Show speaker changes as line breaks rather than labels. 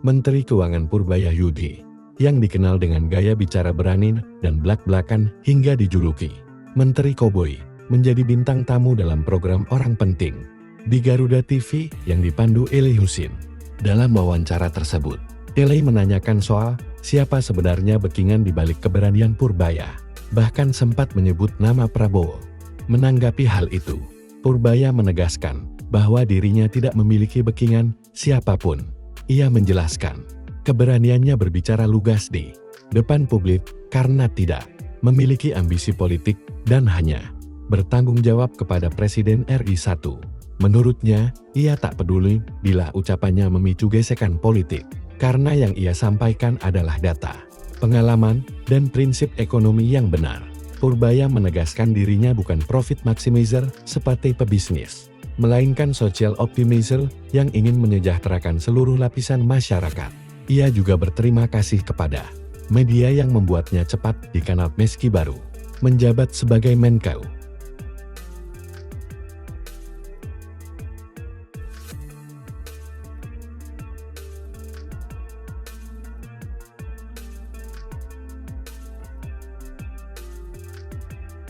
Menteri Keuangan Purbayayudi, yang dikenal dengan gaya bicara berani dan blak-blakan hingga dijuluki Menteri Koboi, menjadi bintang tamu dalam program Orang Penting di Garuda TV yang dipandu Eli Husin. Dalam wawancara tersebut, Eli menanyakan soal siapa sebenarnya backingan di balik keberanian Purbaya, bahkan sempat menyebut nama Prabowo. Menanggapi hal itu, Purbaya menegaskan bahwa dirinya tidak memiliki backingan siapapun. Ia menjelaskan keberaniannya berbicara lugas di depan publik karena tidak memiliki ambisi politik dan hanya bertanggung jawab kepada Presiden RI 1. Menurutnya, ia tak peduli bila ucapannya memicu gesekan politik, karena yang ia sampaikan adalah data, pengalaman, dan prinsip ekonomi yang benar. Purbaya menegaskan dirinya bukan profit maximizer seperti pebisnis, melainkan social optimizer yang ingin menyejahterakan seluruh lapisan masyarakat. Ia juga berterima kasih kepada media yang membuatnya cepat di kanal meski baru menjabat sebagai Menkeu.